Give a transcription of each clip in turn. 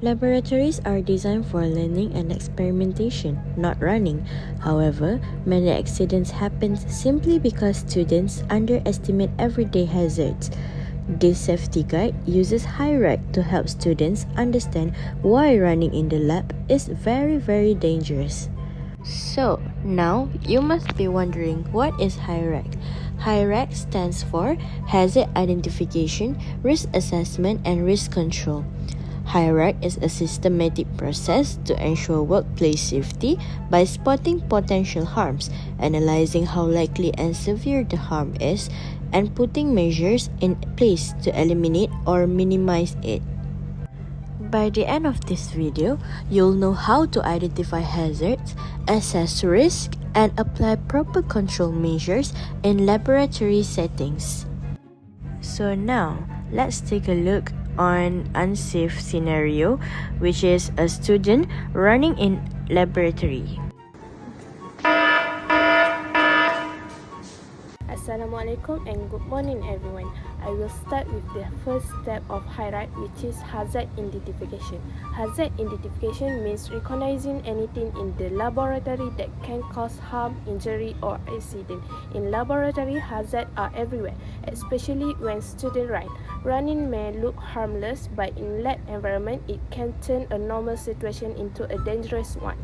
Laboratories are designed for learning and experimentation, not running. However, many accidents happen simply because students underestimate everyday hazards. This safety guide uses HIRARC to help students understand why running in the lab is very dangerous. So, now you must be wondering, what is HIRARC? HIRARC stands for Hazard Identification, Risk Assessment and Risk Control. HIRARC is a systematic process to ensure workplace safety by spotting potential harms, analyzing how likely and severe the harm is, and putting measures in place to eliminate or minimize it. By the end of this video, you'll know how to identify hazards, assess risk, and apply proper control measures in laboratory settings. So now, let's take a look on unsafe scenario, which is a student running in laboratory. Assalamualaikum and good morning everyone. I will start with the first step of HIRARC, which is hazard identification. Hazard identification means recognizing anything in the laboratory that can cause harm, injury or accident. In laboratory, hazards are everywhere, especially when students run. Running may look harmless, but in lab environment, it can turn a normal situation into a dangerous one.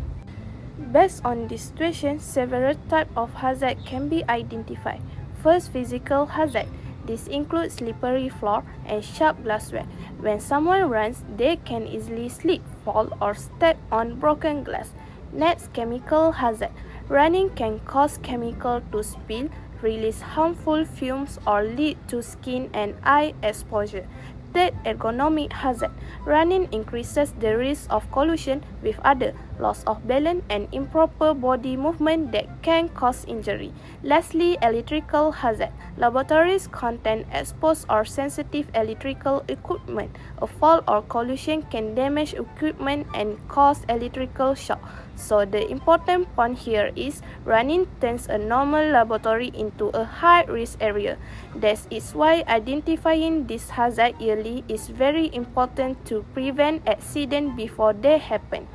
Based on this situation, several types of hazard can be identified. First, physical hazard. This includes slippery floor and sharp glassware. When someone runs, they can easily slip, fall, or step on broken glass. Next, chemical hazard. Running can cause chemical to spill, release harmful fumes, or lead to skin and eye exposure. Third, ergonomic hazard. Running increases the risk of collision with others, loss of balance, and improper body movement that can cause injury. Lastly, electrical hazard. Laboratories contain exposed or sensitive electrical equipment. A fall or collision can damage equipment and cause electrical shock. So the important point here is running turns a normal laboratory into a high-risk area. That is why identifying this hazard early is very important to prevent accidents before they happen.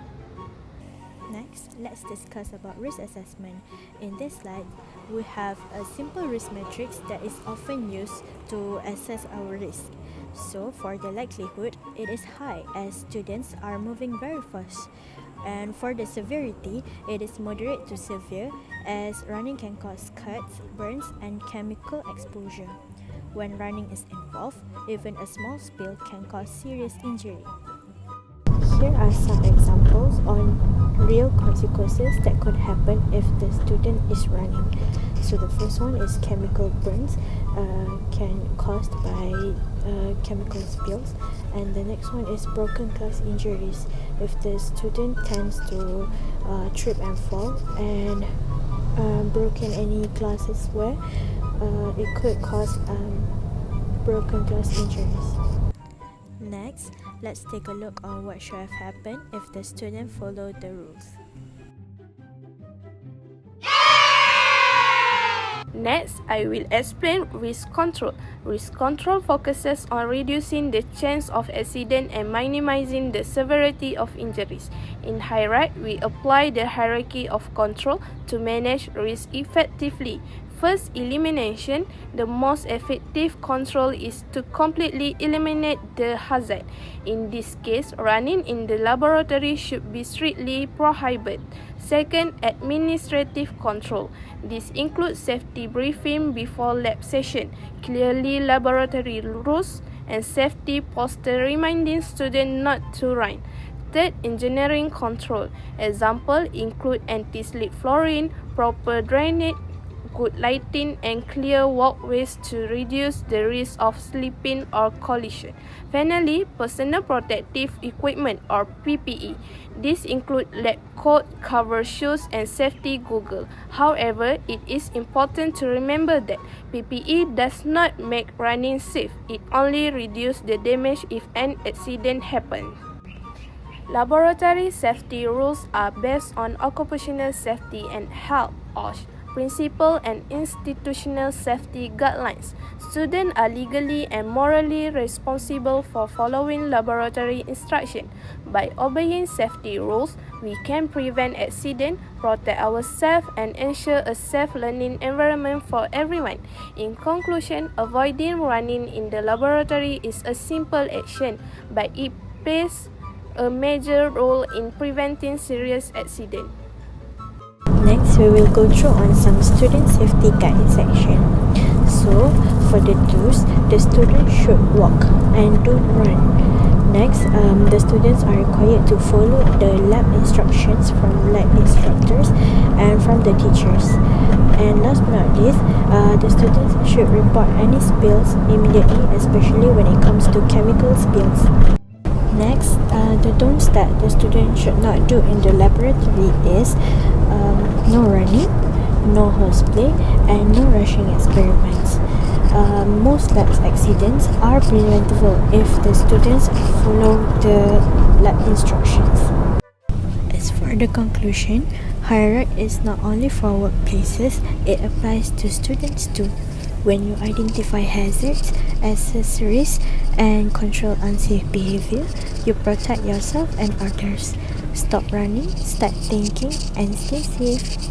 Next, let's discuss about risk assessment. In this slide, we have a simple risk matrix that is often used to assess our risk. So, for the likelihood, it is high as students are moving very fast. And for the severity, it is moderate to severe as running can cause cuts, burns, and chemical exposure. When running is involved, even a small spill can cause serious injury. Here are some examples on real consequences that could happen if the student is running. So the first one is chemical burns, can caused by chemical spills, and the next one is broken glass injuries. If the student tends to trip and fall and broken any glasses where it could cause broken glass injuries. Next, let's take a look on what should have happened if the student followed the rules. Next, I will explain risk control. Risk control focuses on reducing the chance of accident and minimizing the severity of injuries. In HIRARC, we apply the hierarchy of control to manage risk effectively. First, elimination. The most effective control is to completely eliminate the hazard. In this case, running in the laboratory should be strictly prohibited. Second, administrative control. This includes safety briefing before lab session, clearly laboratory rules, and safety poster reminding students not to run. Third, engineering control. Examples include anti-slip flooring, proper drainage, good lighting, and clear walkways to reduce the risk of slipping or collision. Finally, personal protective equipment or PPE. These include lab coat, cover shoes, and safety goggles. However, it is important to remember that PPE does not make running safe. It only reduces the damage if an accident happens. Laboratory safety rules are based on Occupational Safety and Health (OSHA). principal and institutional safety guidelines. Students are legally and morally responsible for following laboratory instruction. By obeying safety rules, we can prevent accidents, protect ourselves, and ensure a safe learning environment for everyone. In conclusion, avoiding running in the laboratory is a simple action, but it plays a major role in preventing serious accidents. Next, we will go through on some student safety guide section. So, for the do's, the students should walk and don't run. Next, the students are required to follow the lab instructions from lab instructors and from the teachers. And last but not least, the students should report any spills immediately, especially when it comes to chemical spills. Next, the don'ts that the student should not do in the laboratory is no running, no horseplay, and no rushing experiments. Most lab accidents are preventable if the students follow the lab instructions. As for the conclusion, HIRARC is not only for workplaces, it applies to students too. When you identify hazards, accessories, and control unsafe behavior, you protect yourself and others. Stop running, start thinking, and stay safe.